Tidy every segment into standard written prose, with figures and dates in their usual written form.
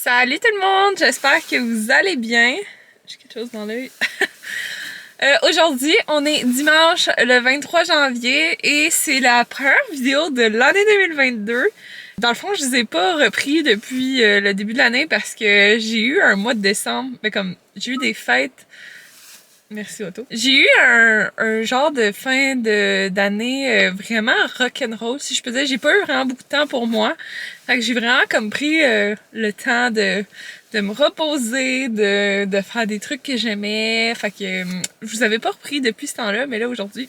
Salut tout le monde, j'espère que vous allez bien. J'ai quelque chose dans l'œil. Aujourd'hui, on est dimanche le 23 janvier et c'est la première vidéo de l'année 2022. Dans le fond, je les ai pas repris depuis le début de l'année parce que j'ai eu un mois de décembre, mais comme j'ai eu des fêtes. Merci Otto. J'ai eu un genre de fin d'année vraiment rock'n'roll, si je peux dire. J'ai pas eu vraiment beaucoup de temps pour moi. Fait que j'ai vraiment comme pris le temps de me reposer, de faire des trucs que j'aimais. Fait que je vous avais pas repris depuis ce temps-là, mais là aujourd'hui,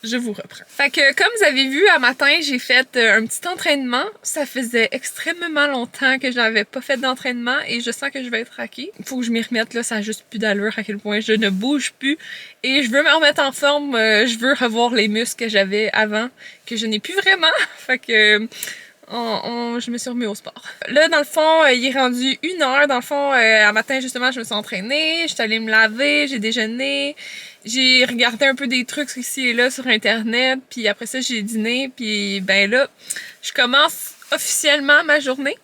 je vous reprends. Fait que comme vous avez vu, à matin, j'ai fait un petit entraînement. Ça faisait extrêmement longtemps que je n'avais pas fait d'entraînement et je sens que je vais être raquée. Faut que je m'y remette, là, ça a juste plus d'allure à quel point je ne bouge plus. Et je veux me remettre en forme, je veux revoir les muscles que j'avais avant, que je n'ai plus vraiment. Fait que... je me suis remis au sport. Là, dans le fond, il est rendu 1h. Dans le fond, à matin, justement, je me suis entraînée. J'étais allée me laver, j'ai déjeuné. J'ai regardé un peu des trucs ici et là sur Internet. Puis après ça, j'ai dîné. Puis ben là, je commence officiellement ma journée,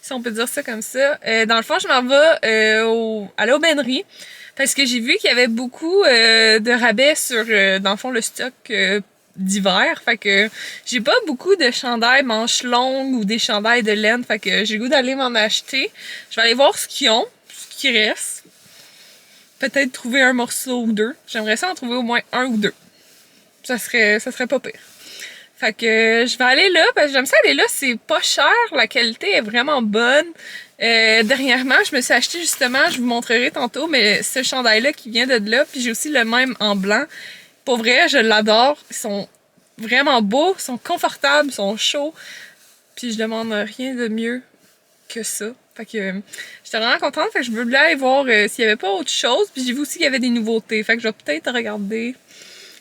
si on peut dire ça comme ça. Dans le fond, je m'en vais à l'aubainerie. Parce que j'ai vu qu'il y avait beaucoup de rabais sur, dans le fond, le stock d'hiver. Fait que j'ai pas beaucoup de chandails manches longues ou des chandails de laine. Fait que j'ai le goût d'aller m'en acheter. Je vais aller voir ce qu'ils ont, ce qui reste. Peut-être trouver un morceau ou deux. J'aimerais ça en trouver au moins un ou deux. Ça serait pas pire. Fait que je vais aller là, parce que j'aime ça aller là, c'est pas cher, la qualité est vraiment bonne. Dernièrement, je me suis acheté justement, je vous montrerai tantôt, mais ce chandail-là qui vient de là, puis j'ai aussi le même en blanc. Pour vrai, je l'adore. Ils sont vraiment beaux, ils sont confortables, ils sont chauds. Puis je demande rien de mieux que ça. Fait que j'étais vraiment contente. Fait que je voulais aller voir s'il y avait pas autre chose. Puis j'ai vu aussi qu'il y avait des nouveautés. Fait que je vais peut-être regarder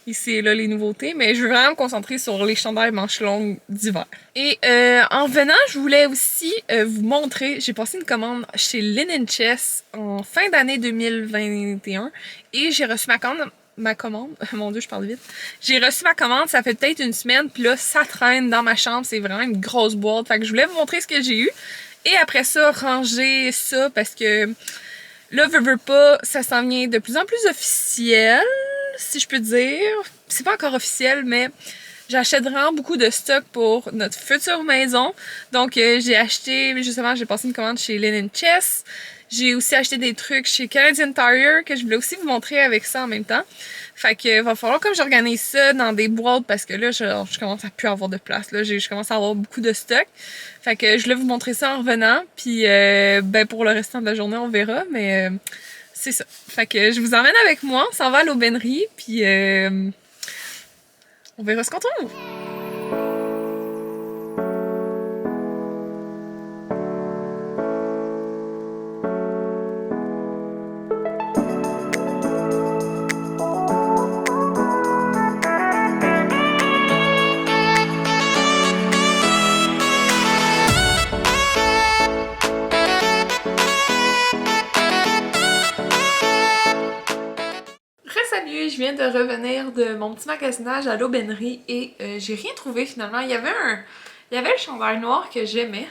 ici et là les nouveautés. Mais je veux vraiment me concentrer sur les chandails manches longues d'hiver. Et en venant, je voulais aussi vous montrer. J'ai passé une commande chez Linen Chess en fin d'année 2021. Et j'ai reçu ma commande, mon Dieu, je parle vite. J'ai reçu ma commande, ça fait peut-être une semaine, puis là, ça traîne dans ma chambre, c'est vraiment une grosse boîte. Fait que je voulais vous montrer ce que j'ai eu. Et après ça, ranger ça, parce que là, veux pas, ça s'en vient de plus en plus officiel, si je peux dire. C'est pas encore officiel, mais j'achète vraiment beaucoup de stock pour notre future maison. Donc, j'ai acheté, justement, j'ai passé une commande chez Linen Chess. J'ai aussi acheté des trucs chez Canadian Tire que je voulais aussi vous montrer avec ça en même temps. Fait que va falloir comme j'organise ça dans des boîtes parce que là, je commence à plus avoir de place. Là, je commence à avoir beaucoup de stock. Fait que je voulais vous montrer ça en revenant. Puis ben pour le restant de la journée, on verra. Mais c'est ça. Fait que je vous emmène avec moi. On s'en va à l'aubainerie. Puis on verra ce qu'on trouve. Salut, je viens de revenir de mon petit magasinage à l'aubainerie et j'ai rien trouvé finalement. Il y avait le chandail noir que j'aimais,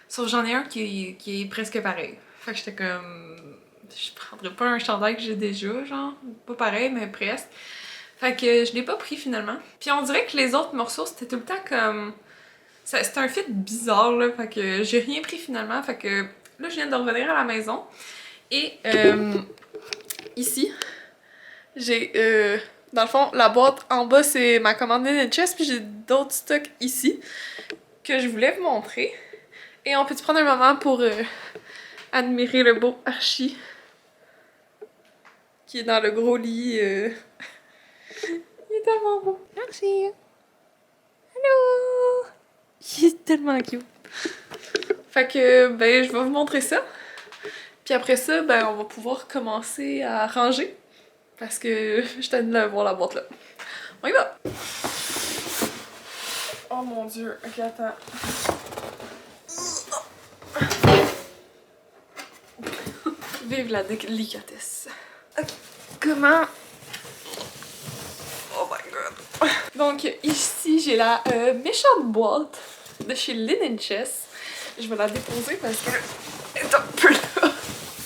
sauf j'en ai un qui est presque pareil. Fait que j'étais comme, je prendrais pas un chandail que j'ai déjà, genre, pas pareil mais presque. Fait que je l'ai pas pris finalement. Puis on dirait que les autres morceaux c'était tout le temps comme, c'était un fit bizarre là, fait que j'ai rien pris finalement. Fait que là je viens de revenir à la maison et ici. J'ai, dans le fond, la boîte en bas, c'est ma commande Linen Chess, puis j'ai d'autres stocks ici que je voulais vous montrer. Et on peut-tu prendre un moment pour admirer le beau Archie qui est dans le gros lit. Il est tellement beau. Archie! Allô! Il est tellement cute. Fait que, ben, je vais vous montrer ça. Puis après ça, ben, on va pouvoir commencer à ranger. Parce que je t'aime de voir la boîte là. On y va! Oh mon dieu, ok, attends. Vive la délicatesse. Ok, comment... Oh my god. Donc ici, j'ai la méchante boîte de chez Linen Chess. Je vais la déposer parce que elle est un peu là.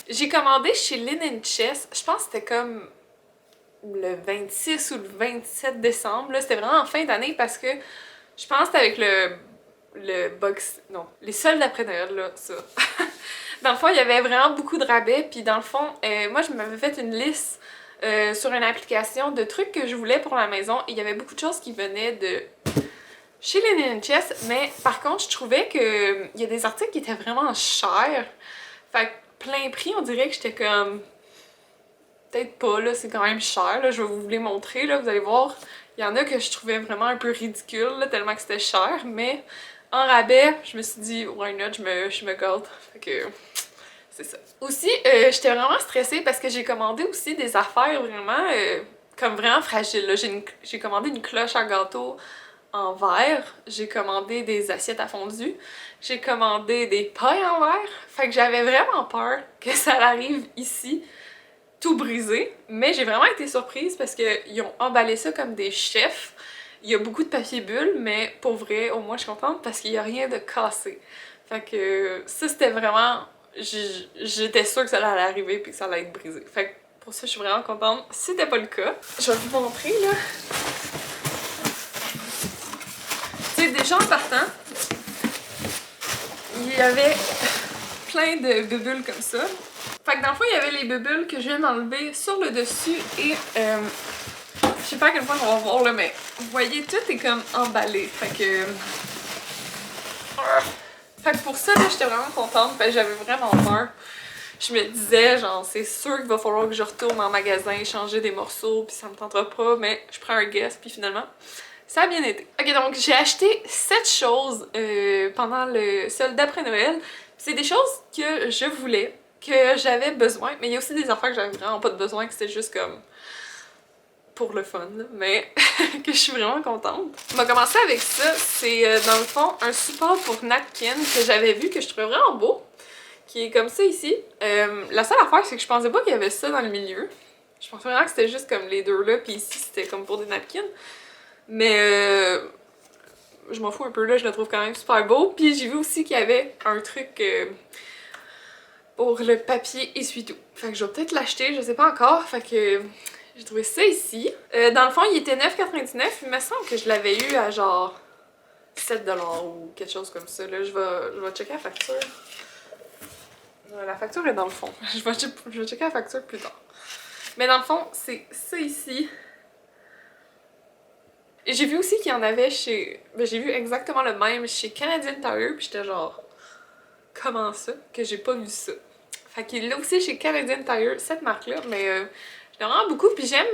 J'ai commandé chez Linen Chest, je pense que c'était comme le 26 ou le 27 décembre. C'était vraiment en fin d'année parce que je pense que c'était avec le box... Non, les soldes d'après Noël, là, ça. Dans le fond, il y avait vraiment beaucoup de rabais, puis dans le fond, moi, je m'avais fait une liste sur une application de trucs que je voulais pour la maison, et il y avait beaucoup de choses qui venaient de chez Linen Chest, mais par contre, je trouvais que il y a des articles qui étaient vraiment chers. Fait que plein prix, on dirait que j'étais comme... Peut-être pas, là, c'est quand même cher, là, je vais vous les montrer, là, vous allez voir. Il y en a que je trouvais vraiment un peu ridicule, là, tellement que c'était cher, mais en rabais, je me suis dit, why not, je me garde. Fait que c'est ça. Aussi, j'étais vraiment stressée parce que j'ai commandé aussi des affaires vraiment, comme vraiment fragiles, là. J'ai commandé une cloche à gâteau en verre, j'ai commandé des assiettes à fondu, j'ai commandé des pailles en verre, fait que j'avais vraiment peur que ça arrive ici tout brisé, mais j'ai vraiment été surprise parce qu'ils ont emballé ça comme des chefs. Il y a beaucoup de papier bulle, mais pour vrai, au moins je suis contente parce qu'il n'y a rien de cassé. Fait que ça, c'était vraiment... J'étais sûre que ça allait arriver puis que ça allait être brisé. Fait que pour ça, je suis vraiment contente. C'était pas le cas. Je vais vous montrer, là. Tu sais, déjà en partant, il y avait plein de bulles comme ça. Fait que dans le fond, il y avait les bulles que je viens d'enlever sur le dessus et je sais pas à quel point on va voir là, mais vous voyez, tout est comme emballé. Fait que pour ça, là, j'étais vraiment contente parce que j'avais vraiment peur. Je me disais, genre, c'est sûr qu'il va falloir que je retourne en magasin, changer des morceaux, puis ça me tentera pas, mais je prends un guess, puis finalement, ça a bien été. Ok, donc j'ai acheté 7 choses pendant le solde d'après Noël. C'est des choses que je voulais, que j'avais besoin, mais il y a aussi des affaires que j'avais vraiment pas de besoin, que c'était juste comme pour le fun, là, mais que je suis vraiment contente. On va commencer avec ça, c'est dans le fond un support pour napkin que j'avais vu, que je trouvais vraiment beau, qui est comme ça ici. La seule affaire, c'est que je pensais pas qu'il y avait ça dans le milieu. Je pensais vraiment que c'était juste comme les deux là, puis ici c'était comme pour des napkins. Mais je m'en fous un peu là, je le trouve quand même super beau. Puis j'ai vu aussi qu'il y avait un truc pour le papier essuie-tout. Fait que je vais peut-être l'acheter, je sais pas encore. Fait que j'ai trouvé ça ici. Dans le fond, il était 9,99$. Il me semble que je l'avais eu à genre 7$ ou quelque chose comme ça. Là, je vais checker la facture. La facture est dans le fond. Je vais checker la facture plus tard. Mais dans le fond, c'est ça ici. Et j'ai vu aussi qu'il y en avait chez... Ben, j'ai vu exactement le même chez Canadian Tire, puis j'étais genre... Comment ça? Que j'ai pas vu ça. Fait qu'il est là aussi chez Canadian Tire, cette marque-là, mais j'aime vraiment beaucoup, puis j'aime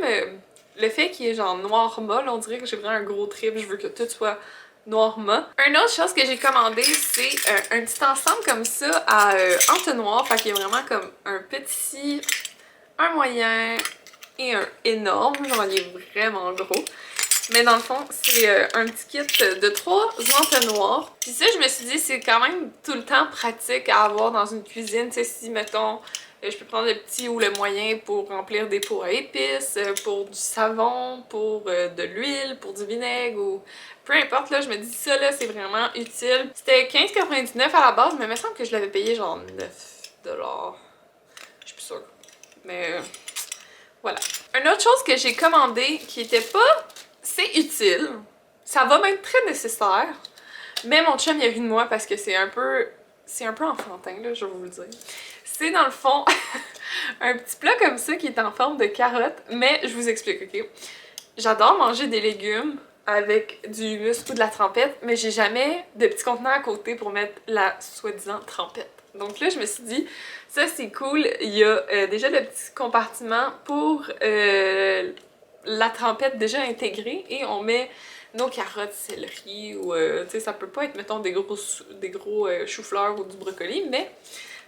le fait qu'il est genre noir mat, là, on dirait que j'ai vraiment un gros trip, je veux que tout soit noir mat. Une autre chose que j'ai commandé, c'est un petit ensemble comme ça à entonnoir, fait qu'il y a vraiment comme un petit, un moyen et un énorme, genre il est vraiment gros. Mais dans le fond, c'est un petit kit de 3 entonnoirs. Puis ça, je me suis dit, c'est quand même tout le temps pratique à avoir dans une cuisine. Tu sais, si, mettons, je peux prendre le petit ou le moyen pour remplir des pots à épices, pour du savon, pour de l'huile, pour du vinaigre ou peu importe. Là, je me dis, ça, là, c'est vraiment utile. C'était 15,99$ à la base, mais il me semble que je l'avais payé genre 9$. Je suis plus sûre. Mais voilà. Une autre chose que j'ai commandé qui était pas... C'est utile, ça va m'être très nécessaire, mais mon chum il a ri de moi parce que c'est un peu enfantin là, je vais vous le dire. C'est dans le fond un petit plat comme ça qui est en forme de carotte, mais je vous explique, ok? J'adore manger des légumes avec du humus ou de la trempette, mais j'ai jamais de petit contenant à côté pour mettre la soi-disant trempette. Donc là, je me suis dit, ça c'est cool, il y a déjà le petit compartiment pour la trempette déjà intégrée et on met nos carottes, céleri ou tu sais, ça peut pas être mettons des gros choux-fleurs ou du brocoli, mais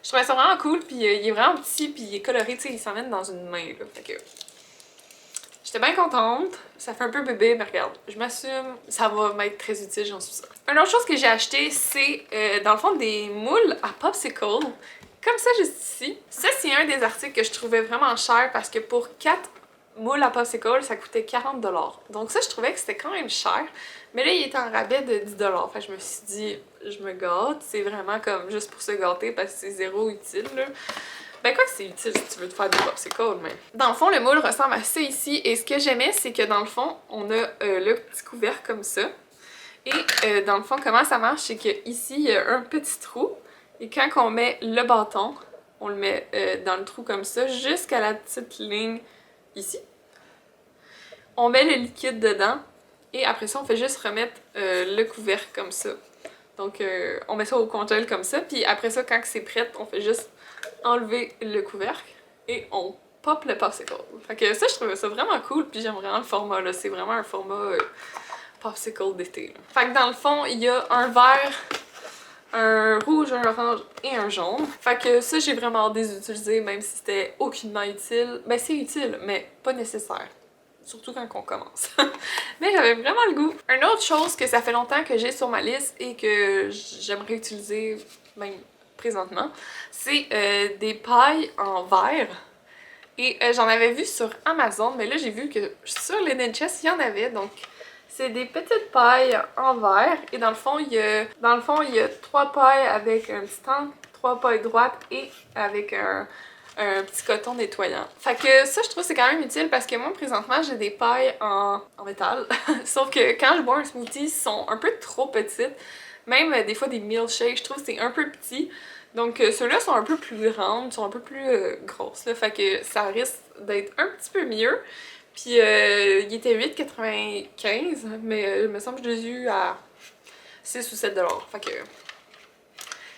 je trouvais ça vraiment cool, puis il est vraiment petit, puis il est coloré, tu sais, il s'emmène dans une main là. Fait que j'étais bien contente, ça fait un peu bébé, mais regarde, je m'assume, ça va m'être très utile, j'en suis sûre. Une autre chose que j'ai acheté, c'est dans le fond des moules à popsicle, comme ça juste ici. Ça c'est un des articles que je trouvais vraiment cher parce que pour 4 moule à popsicle, ça coûtait 40$. Donc ça, je trouvais que c'était quand même cher. Mais là, il était en rabais de 10$. Fait que je me suis dit, je me gâte. C'est vraiment comme juste pour se gâter parce que c'est zéro utile, là. Ben quoi que c'est utile si tu veux te faire des popsicles, mais... Dans le fond, le moule ressemble à ça ici. Et ce que j'aimais, c'est que dans le fond, on a le petit couvercle comme ça. Et dans le fond, comment ça marche, c'est que ici il y a un petit trou. Et quand on met le bâton, on le met dans le trou comme ça, jusqu'à la petite ligne ici. On met le liquide dedans. Et après ça, on fait juste remettre le couvercle comme ça. Donc, on met ça au congèle comme ça. Puis après ça, quand c'est prêt, on fait juste enlever le couvercle et on pop le popsicle. Fait que ça, je trouvais ça vraiment cool. Puis j'aime vraiment le format, là. C'est vraiment un format popsicle d'été. Fait que dans le fond, il y a un vert, un rouge, un orange et un jaune. Fait que ça, j'ai vraiment hâte de les utiliser, même si c'était aucunement utile. Ben, c'est utile, mais pas nécessaire. Surtout quand on commence. Mais j'avais vraiment le goût. Une autre chose que ça fait longtemps que j'ai sur ma liste et que j'aimerais utiliser même présentement, c'est des pailles en verre. Et j'en avais vu sur Amazon, mais là j'ai vu que sur Linen Chest, il y en avait. Donc c'est des petites pailles en verre. Et dans le fond, il y a 3 pailles avec un petit angle, 3 pailles droites et avec un petit coton nettoyant. Fait que ça, je trouve c'est quand même utile parce que moi, présentement, j'ai des pailles en métal. Sauf que quand je bois un smoothie, ils sont un peu trop petites. Même des fois des milkshakes, je trouve que c'est un peu petit. Donc ceux-là sont un peu plus grandes, sont un peu plus grosses. Là, fait que ça risque d'être un petit peu mieux. Puis il était 8,95$, mais il me semble que je les ai eu à 6 ou 7$. Fait que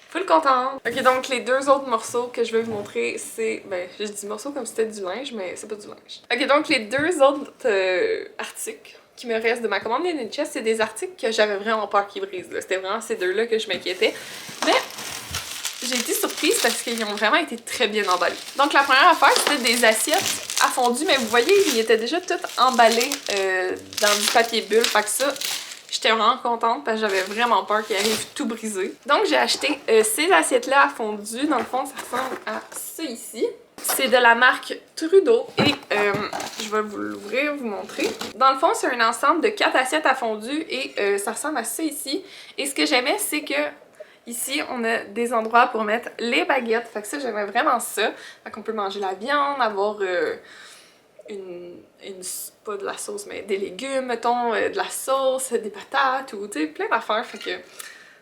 full contente. Ok, donc les deux autres morceaux que je vais vous montrer, c'est... Ben, je dis morceaux comme si c'était du linge, mais c'est pas du linge. Ok, donc les deux autres articles qui me restent de ma commande Linen Chest, c'est des articles que j'avais vraiment peur qu'ils brisent. C'était vraiment ces deux-là que je m'inquiétais. Mais j'ai été surprise parce qu'ils ont vraiment été très bien emballés. Donc la première affaire, c'était des assiettes à fondu, mais vous voyez, ils étaient déjà tout emballés dans du papier bulle. Fait que ça... J'étais vraiment contente parce que j'avais vraiment peur qu'il arrive tout brisé. Donc j'ai acheté ces assiettes-là à fondu. Dans le fond, ça ressemble à ça ici. C'est de la marque Trudeau et je vais vous l'ouvrir, vous montrer. Dans le fond, c'est un ensemble de 4 assiettes à fondu et ça ressemble à ça ici. Et ce que j'aimais, c'est que ici, on a des endroits pour mettre les baguettes. Fait que ça, j'aimais vraiment ça. Fait qu'on peut manger la viande, avoir... pas de la sauce, mais des légumes, mettons, de la sauce, des patates ou tu sais, plein d'affaires. Fait que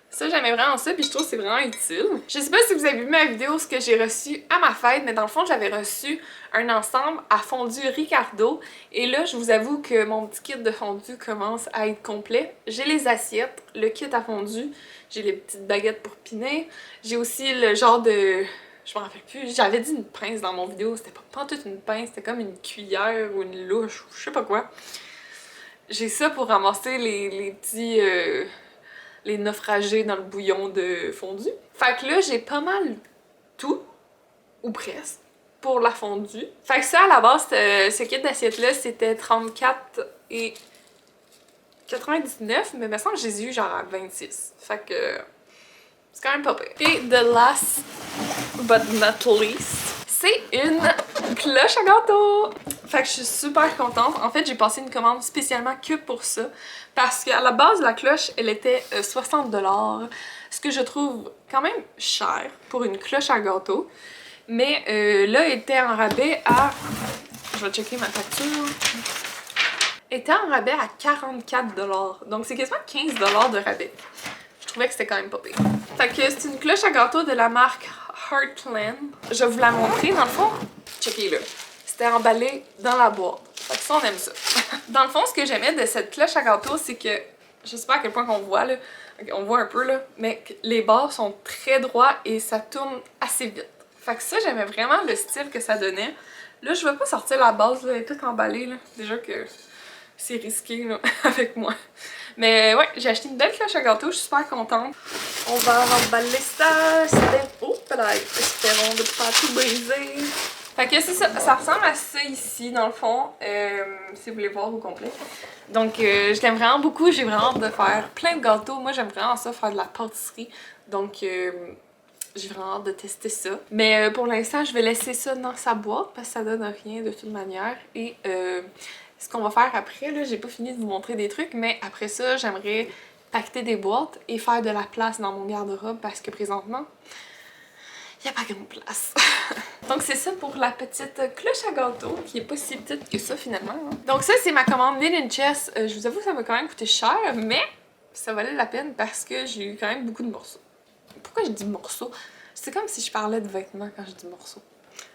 ça, j'aimais vraiment ça, puis je trouve que c'est vraiment utile. Je sais pas si vous avez vu ma vidéo, ce que j'ai reçu à ma fête, mais dans le fond, j'avais reçu un ensemble à fondu Ricardo. Et là, je vous avoue que mon petit kit de fondu commence à être complet. J'ai les assiettes, le kit à fondu, j'ai les petites baguettes pour piner. J'ai aussi le genre de... Je me rappelle plus, j'avais dit une pince dans mon vidéo, c'était pas toute une pince, c'était comme une cuillère ou une louche ou je sais pas quoi. J'ai ça pour ramasser les petits... les naufragés dans le bouillon de fondu. Fait que là, j'ai pas mal tout, ou presque, pour la fondue. Fait que ça, à la base, ce kit d'assiette-là, c'était 34 et 99, mais il me semble que je les ai eu genre à 26. Fait que... c'est quand même pas pire. Et the last but not least, c'est une cloche à gâteau! Fait que je suis super contente. En fait, j'ai passé une commande spécialement que pour ça. Parce qu'à la base, la cloche, elle était 60$. Ce que je trouve quand même cher pour une cloche à gâteau. Mais là, elle était en rabais à... Je vais checker ma facture. Elle était en rabais à 44$. Donc c'est quasiment 15$ de rabais. Je trouvais que c'était quand même pas pire. Fait que c'est une cloche à gâteau de la marque Heartland. Je vais vous la montrer dans le fond. Checkez-le. C'était emballé dans la boîte. Fait que ça, on aime ça. Dans le fond, ce que j'aimais de cette cloche à gâteau, c'est que... Je sais pas à quel point qu'on voit, là. On voit un peu, là. Mais les bords sont très droits et ça tourne assez vite. Fait que ça, j'aimais vraiment le style que ça donnait. Là, je vais pas sortir la base, là. Elle est toute emballée, là. Déjà que c'est risqué, là, avec moi. Mais ouais, j'ai acheté une belle cloche à gâteau, je suis super contente. On va emballer ça, c'était... Oh, là, espérons de pas tout briser. Fait que c'est ça, ça ressemble à ça ici, dans le fond, si vous voulez voir au complet. Donc, je l'aime vraiment beaucoup, j'ai vraiment hâte de faire plein de gâteaux. Moi, j'aime vraiment ça, faire de la pâtisserie. Donc, j'ai vraiment hâte de tester ça. Mais pour l'instant, je vais laisser ça dans sa boîte parce que ça donne rien de toute manière. Et ce qu'on va faire après, là, j'ai pas fini de vous montrer des trucs, mais après ça, j'aimerais pacter des boîtes et faire de la place dans mon garde-robe parce que présentement, il n'y a pas grand place. Donc c'est ça pour la petite cloche à gâteau qui est pas si petite que ça finalement. Hein. Donc ça c'est ma commande Knit & Chest. Je vous avoue que ça m'a quand même coûté cher, mais ça valait la peine parce que j'ai eu quand même beaucoup de morceaux. Pourquoi je dis morceaux? C'est comme si je parlais de vêtements quand je dis morceaux.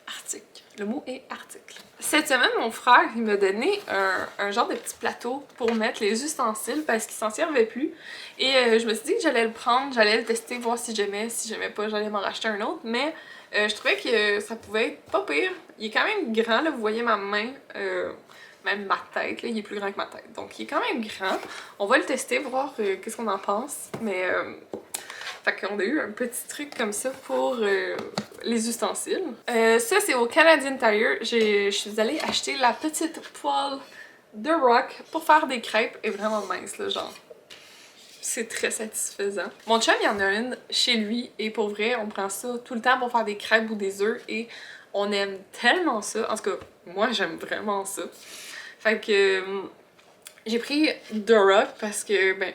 Article. Le mot est article. Cette semaine, mon frère il m'a donné un genre de petit plateau pour mettre les ustensiles parce qu'il s'en servait plus. Et je me suis dit que j'allais le prendre, j'allais le tester, voir si j'aimais. Si j'aimais pas, j'allais m'en racheter un autre. Mais je trouvais que ça pouvait être pas pire. Il est quand même grand, là, vous voyez ma main. Même ma tête, là, il est plus grand que ma tête. Donc il est quand même grand. On va le tester, voir qu'est-ce qu'on en pense. Mais fait qu'on a eu un petit truc comme ça pour les ustensiles. Ça, c'est au Canadian Tire. Je suis allée acheter la petite poêle de Rock pour faire des crêpes. Elle est vraiment mince, là, genre. C'est très satisfaisant. Mon chum, il y en a une chez lui. Et pour vrai, on prend ça tout le temps pour faire des crêpes ou des œufs. Et on aime tellement ça. En tout cas, moi, j'aime vraiment ça. Fait que j'ai pris The Rock parce que, ben,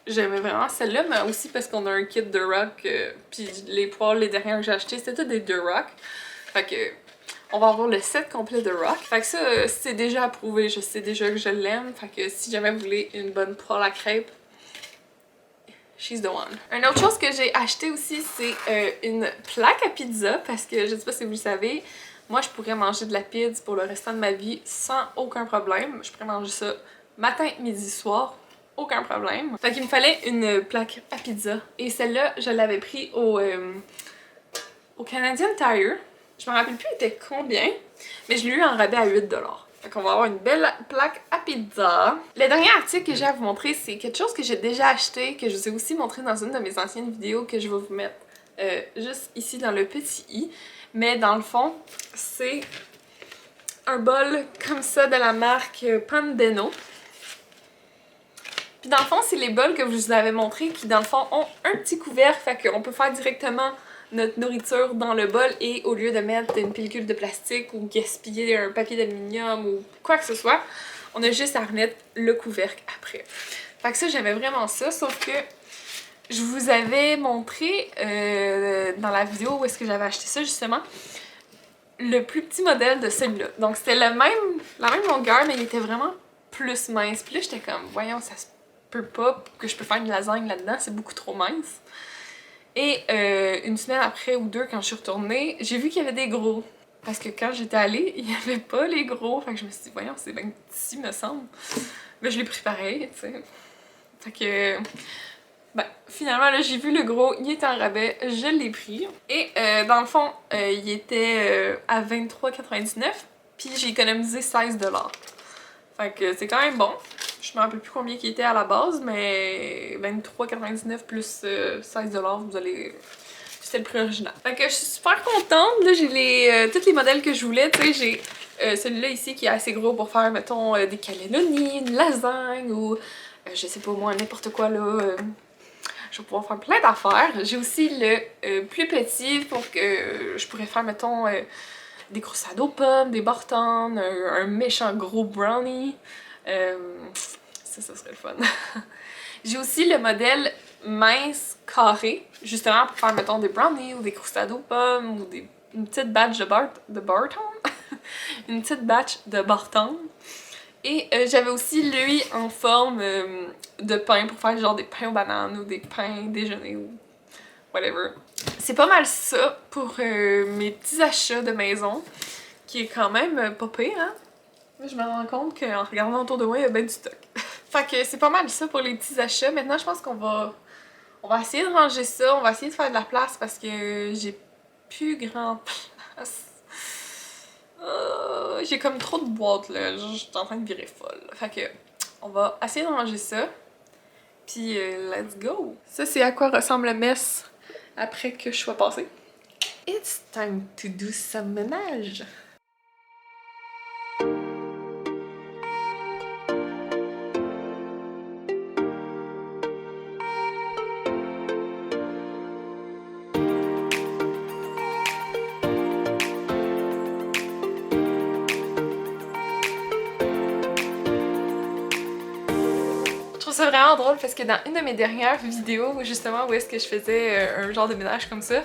j'aimais vraiment celle-là, mais aussi parce qu'on a un kit de Rock, puis les poêles, les dernières que j'ai achetées, c'était tout des The Rock. Fait que, on va avoir le set complet de Rock. Fait que ça, c'est déjà approuvé, je sais déjà que je l'aime. Fait que si jamais vous voulez une bonne poêle à crêpes, she's the one. Une autre chose que j'ai acheté aussi, c'est une plaque à pizza, parce que je sais pas si vous le savez, moi je pourrais manger de la pizza pour le restant de ma vie sans aucun problème. Je pourrais manger ça matin, midi, soir. Aucun problème. Fait qu'il me fallait une plaque à pizza. Et celle-là, je l'avais pris au Canadian Tire. Je me rappelle plus elle était combien, mais je l'ai eu en rabais à 8$. Fait qu'on va avoir une belle plaque à pizza. Le dernier article que j'ai à vous montrer, c'est quelque chose que j'ai déjà acheté, que je vous ai aussi montré dans une de mes anciennes vidéos, que je vais vous mettre juste ici dans le petit i. Mais dans le fond, c'est un bol comme ça de la marque Pandeno. Puis dans le fond, c'est les bols que je vous avais montré qui, dans le fond, ont un petit couvercle, fait qu'on peut faire directement notre nourriture dans le bol et au lieu de mettre une pellicule de plastique ou gaspiller un papier d'aluminium ou quoi que ce soit, on a juste à remettre le couvercle après. Fait que ça, j'aimais vraiment ça, sauf que je vous avais montré dans la vidéo où est-ce que j'avais acheté ça, justement, le plus petit modèle de celui-là. Donc c'était la même longueur, mais il était vraiment plus mince. Puis là, j'étais comme, voyons, ça se peut pas que je peux faire une lasagne là-dedans, c'est beaucoup trop mince. Et une semaine après ou deux, quand je suis retournée, j'ai vu qu'il y avait des gros. Parce que quand j'étais allée, il n'y avait pas les gros. Fait que je me suis dit, voyons, c'est bien petit, me semble. Mais je l'ai pris pareil, tu sais. Fait que, ben, finalement, là, j'ai vu le gros, il était en rabais, je l'ai pris. Et dans le fond, il était à 23,99$, puis j'ai économisé 16$. Fait que c'est quand même bon. Je me rappelle plus combien il était à la base, mais 23,99$ plus 16$, vous allez... C'était le prix original. Fait que je suis super contente. Là, j'ai tous les modèles que je voulais. Tu sais, j'ai celui-là ici qui est assez gros pour faire, mettons, des cannelloni, une lasagne ou je sais pas moi, n'importe quoi là. Je vais pouvoir faire plein d'affaires. J'ai aussi le plus petit pour que je pourrais faire, mettons, des croissants aux pommes, des bartons, un méchant gros brownie. Ça serait le fun. J'ai aussi le modèle mince carré, justement pour faire, mettons, des brownies ou des croustades aux pommes ou une petite batch de barton. Une petite batch de barton. Et j'avais aussi lui en forme de pain pour faire genre des pains aux bananes ou des pains déjeuner ou whatever. C'est pas mal ça pour mes petits achats de maison, qui est quand même pas pire, hein? Je me rends compte qu'en regardant autour de moi, il y a bien du stock. Fait que c'est pas mal ça pour les petits achats. Maintenant, je pense qu'on va essayer de ranger ça. On va essayer de faire de la place parce que j'ai plus grand place. J'ai comme trop de boîtes, là. Je suis en train de virer folle. Fait que on va essayer de ranger ça. Puis let's go! Ça, c'est à quoi ressemble le mess après que je sois passée. It's time to do some ménage! trouve ça vraiment drôle parce que dans une de mes dernières vidéos, justement, où est-ce que je faisais un genre de ménage comme ça,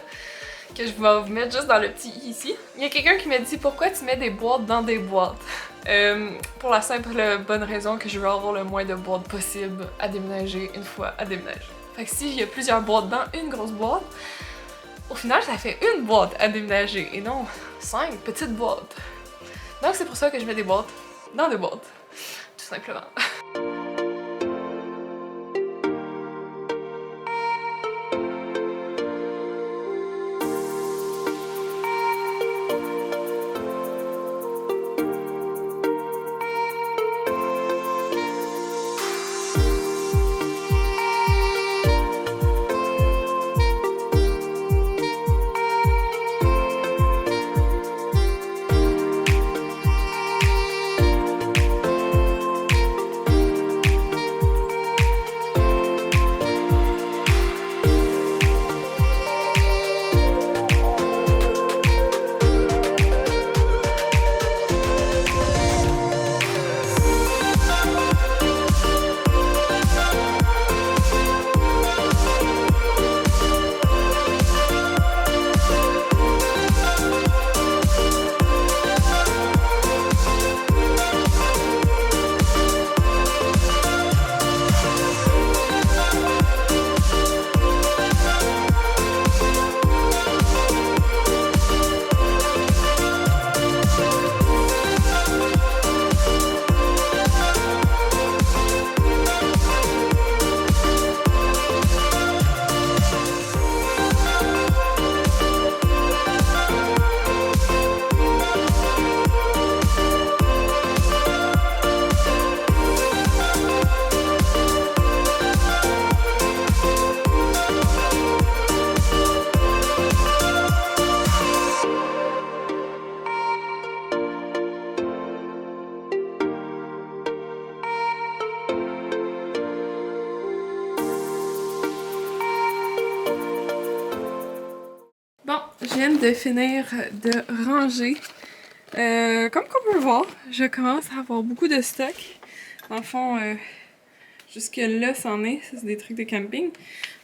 que je vais vous mettre juste dans le petit i ici, il y a quelqu'un qui m'a dit pourquoi tu mets des boîtes dans des boîtes. Pour la simple bonne raison que je veux avoir le moins de boîtes possible à déménager une fois à déménager. Fait que s'il y a plusieurs boîtes dans une grosse boîte, au final ça fait une boîte à déménager et non 5 petites boîtes. Donc c'est pour ça que je mets des boîtes dans des boîtes, tout simplement. Bon, je viens de finir de ranger. Comme qu'on peut voir, je commence à avoir beaucoup de stock. Dans le fond, jusque là, c'en est. Ça, c'est des trucs de camping.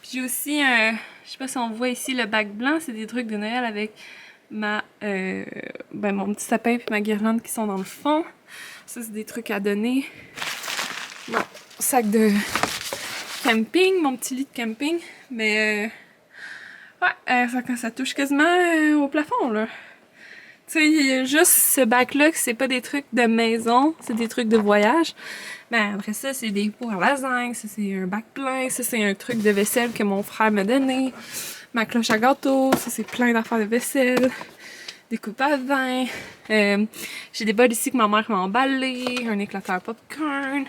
Puis j'ai aussi, je sais pas si on voit ici le bac blanc, c'est des trucs de Noël avec mon petit sapin puis ma guirlande qui sont dans le fond. Ça, c'est des trucs à donner. Mon sac de camping, mon petit lit de camping. Mais ouais, ça touche quasiment au plafond, là. Tu sais, il y a juste ce bac-là que c'est pas des trucs de maison, c'est des trucs de voyage. Mais après ça, c'est des pots à lasagne, ça c'est un bac plein, ça c'est un truc de vaisselle que mon frère m'a donné. Ma cloche à gâteau, ça c'est plein d'affaires de vaisselle. Des coupes à vin. J'ai des bols ici que ma mère m'a emballé, un éclateur popcorn.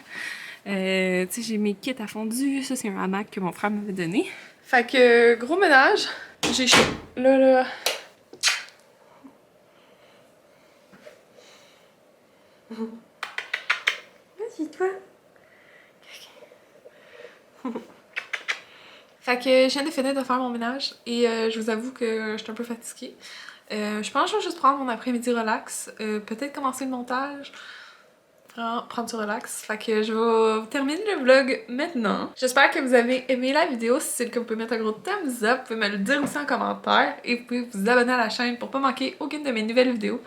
Tu sais, j'ai mes kits à fondu, ça c'est un hamac que mon frère m'avait donné. Fait que, gros ménage, j'ai chaud. Là. Vas-y, toi. Fait que je viens de finir de faire mon ménage et je vous avoue que je suis un peu fatiguée. Je pense que je vais juste prendre mon après-midi relax, peut-être commencer le montage, vraiment prendre du relax. Fait que je vais terminer le vlog maintenant. J'espère que vous avez aimé la vidéo. Si c'est le cas, vous pouvez mettre un gros thumbs up, vous pouvez me le dire aussi en commentaire et vous pouvez vous abonner à la chaîne pour pas manquer aucune de mes nouvelles vidéos.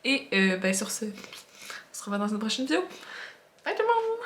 Et ben sur ce, on se revoit dans une prochaine vidéo. Bye tout le monde!